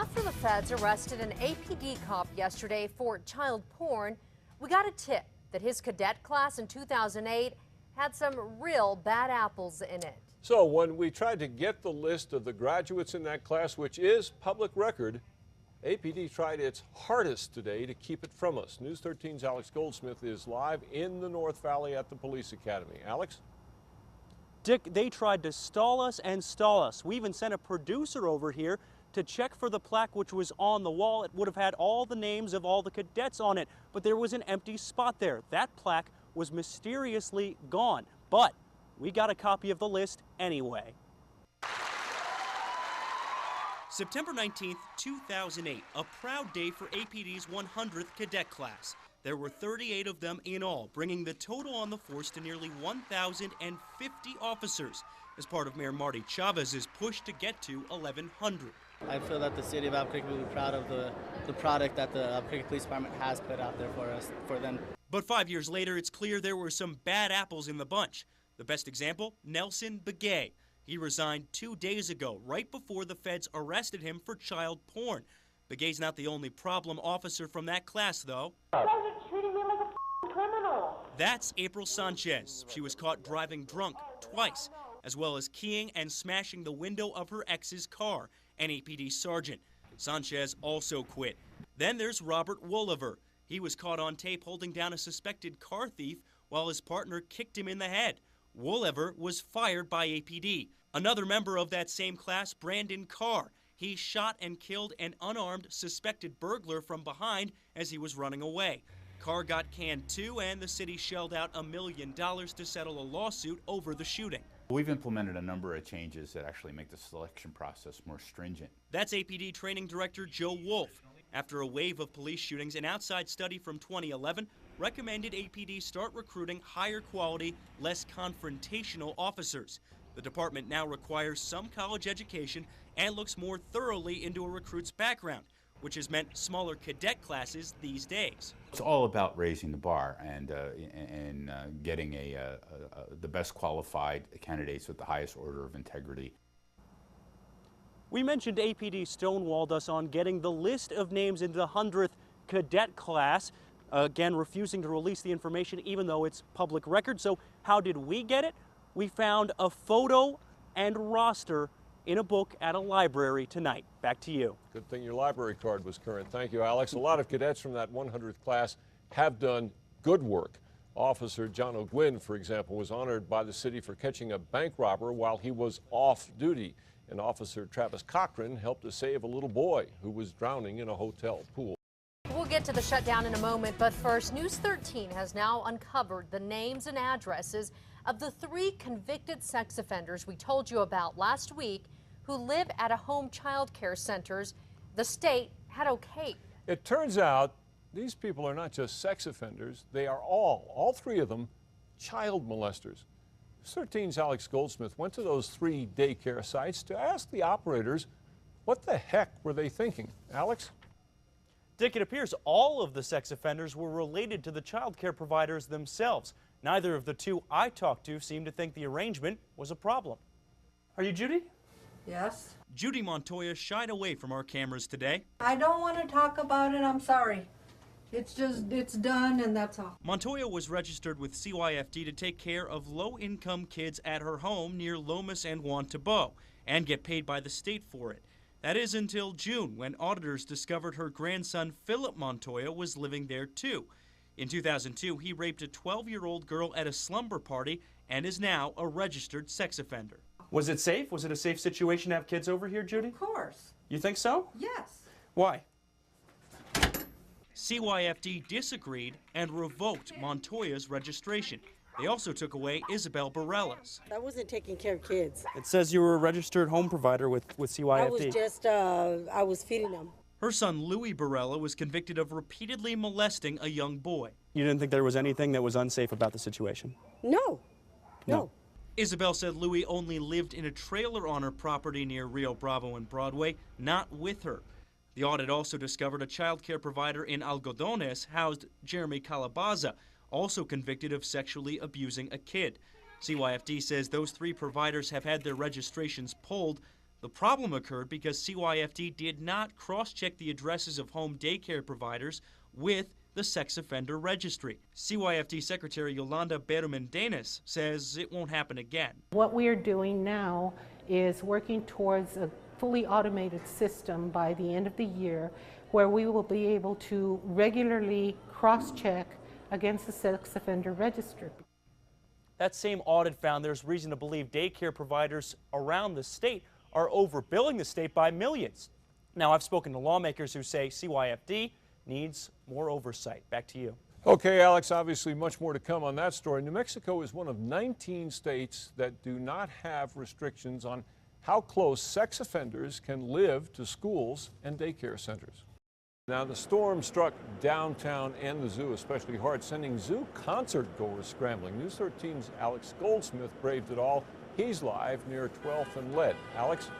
After the feds arrested an APD cop yesterday for child porn, we got a tip that his cadet class in 2008 had some real bad apples in it. So when we tried to get the list of the graduates in that class, which is public record, APD tried its hardest today to keep it from us. News 13's Alex Goldsmith is live in the North Valley at the Police Academy. Alex? Dick, they tried to stall us and stall us. We even sent a producer over here to check for the plaque which was on the wall. It would have had all the names of all the cadets on it, but there was an empty spot there. That plaque was mysteriously gone, but we got a copy of the list anyway. September 19th, 2008, a proud day for APD's 100th cadet class. There were 38 of them in all, bringing the total on the force to nearly 1,050 officers as part of Mayor Marty Chavez's push to get to 1,100. I feel that the city of Albuquerque will be proud of the product that the Albuquerque Police Department has put out there for them. But 5 years later, it's clear there were some bad apples in the bunch. The best example, Nelson Begay. He resigned 2 days ago, right before the feds arrested him for child porn. Begay's not the only problem officer from that class, though. You guys are treating me like a criminal. That's April Sanchez. She was caught driving drunk twice, as well as keying and smashing the window of her ex's car, an APD sergeant. Sanchez also quit. Then there's Robert Wolliver. He was caught on tape holding down a suspected car thief while his partner kicked him in the head. Wolliver was fired by APD. Another member of that same class, Brandon Carr. He shot and killed an unarmed suspected burglar from behind as he was running away. Carr got canned too, and the city shelled out $1 million to settle a lawsuit over the shooting. We've implemented a number of changes that actually make the selection process more stringent. That's APD Training Director Joe Wolf. After a wave of police shootings, an outside study from 2011 recommended APD start recruiting higher quality, less confrontational officers. The department now requires some college education and looks more thoroughly into a recruit's background, which has meant smaller cadet classes these days. It's all about raising the bar and getting the best qualified candidates with the highest order of integrity. We mentioned APD stonewalled us on getting the list of names into the 100th cadet class, again refusing to release the information even though it's public record. So how did we get it? We found a photo and roster in a book at a library tonight. Back to you. Good thing your library card was current. Thank you, Alex. A lot of cadets from that 100th class have done good work. Officer John O'Gwynn, for example, was honored by the city for catching a bank robber while he was off duty. And Officer Travis Cochran helped to save a little boy who was drowning in a hotel pool. We'll get to the shutdown in a moment, but first, News 13 has now uncovered the names and addresses of the 3 convicted sex offenders we told you about last week who live at a home child care centers the state had okayed. It turns out these people are not just sex offenders, they are all 3 of them, child molesters. 13's Alex Goldsmith went to those 3 daycare sites to ask the operators what the heck were they thinking. Alex? Dick, it appears all of the sex offenders were related to the child care providers themselves. Neither of the 2 I talked to seemed to think the arrangement was a problem. Are you Judy? Yes. Judy Montoya shied away from our cameras today. I don't want to talk about it. I'm sorry. It's done and that's all. Montoya was registered with CYFD to take care of low-income kids at her home near Lomas and Juan Tabo and get paid by the state for it. That is until June, when auditors discovered her grandson Philip Montoya was living there too. In 2002, he raped a 12-year-old girl at a slumber party and is now a registered sex offender. Was it safe? Was it a safe situation to have kids over here, Judy? Of course. You think so? Yes. Why? CYFD disagreed and revoked Montoya's registration. They also took away Isabel Barella's. I wasn't taking care of kids. It says you were a registered home provider with CYFD. I was just, I was feeding them. Her son, Louis Barella, was convicted of repeatedly molesting a young boy. You didn't think there was anything that was unsafe about the situation? No. Isabel said Louis only lived in a trailer on her property near Rio Bravo and Broadway, not with her. The audit also discovered a child care provider in Algodones housed Jeremy Calabaza, also convicted of sexually abusing a kid. CYFD says those 3 providers have had their registrations pulled. The problem occurred because CYFD did not cross-check the addresses of home daycare providers with the sex offender registry. CYFD Secretary Yolanda Berumendenes says it won't happen again. What we are doing now is working towards a fully automated system by the end of the year where we will be able to regularly cross-check against the sex offender registry. That same audit found there's reason to believe daycare providers around the state are overbilling the state by millions. Now, I've spoken to lawmakers who say CYFD needs more oversight. Back to you. Okay, Alex, obviously much more to come on that story. New Mexico is one of 19 states that do not have restrictions on how close sex offenders can live to schools and daycare centers. Now, the storm struck downtown and the zoo especially hard, sending zoo concert goers scrambling. News 13's Alex Goldsmith braved it all. He's live near 12th and Lead. Alex?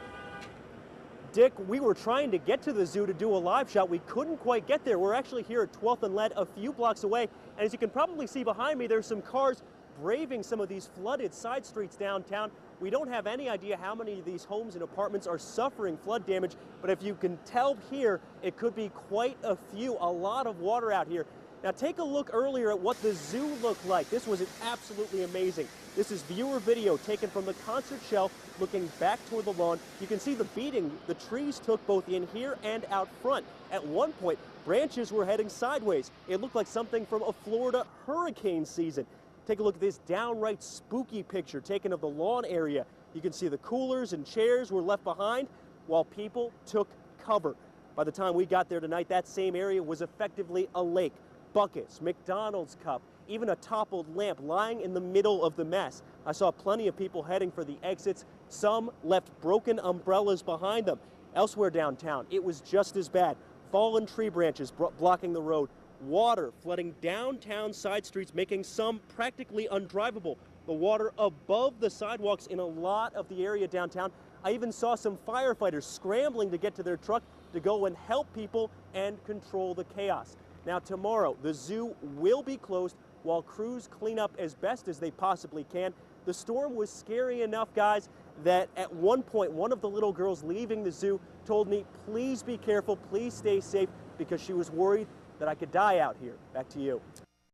Dick, we were trying to get to the zoo to do a live shot. We couldn't quite get there. We're actually here at 12th and Lead, a few blocks away. And as you can probably see behind me, there's some cars braving some of these flooded side streets downtown. We don't have any idea how many of these homes and apartments are suffering flood damage, but if you can tell here, it could be quite a few, a lot of water out here. Now take a look earlier at what the zoo looked like. This was absolutely amazing. This is viewer video taken from the concert shell looking back toward the lawn. You can see the beating the trees took both in here and out front. At one point, branches were heading sideways. It looked like something from a Florida hurricane season. Take a look at this downright spooky picture taken of the lawn area. You can see the coolers and chairs were left behind while people took cover. By the time we got there tonight, that same area was effectively a lake. Buckets, McDonald's cup, even a toppled lamp lying in the middle of the mess. I saw plenty of people heading for the exits. Some left broken umbrellas behind them. Elsewhere downtown, it was just as bad. Fallen tree branches blocking the road. Water flooding downtown side streets, making some practically undrivable. The water above the sidewalks in a lot of the area downtown. I even saw some firefighters scrambling to get to their truck to go and help people and control the chaos. Now tomorrow, the zoo will be closed while crews clean up as best as they possibly can. The storm was scary enough, guys, that at one point, one of the little girls leaving the zoo told me, please be careful, please stay safe, because she was worried that I could die out here. Back to you.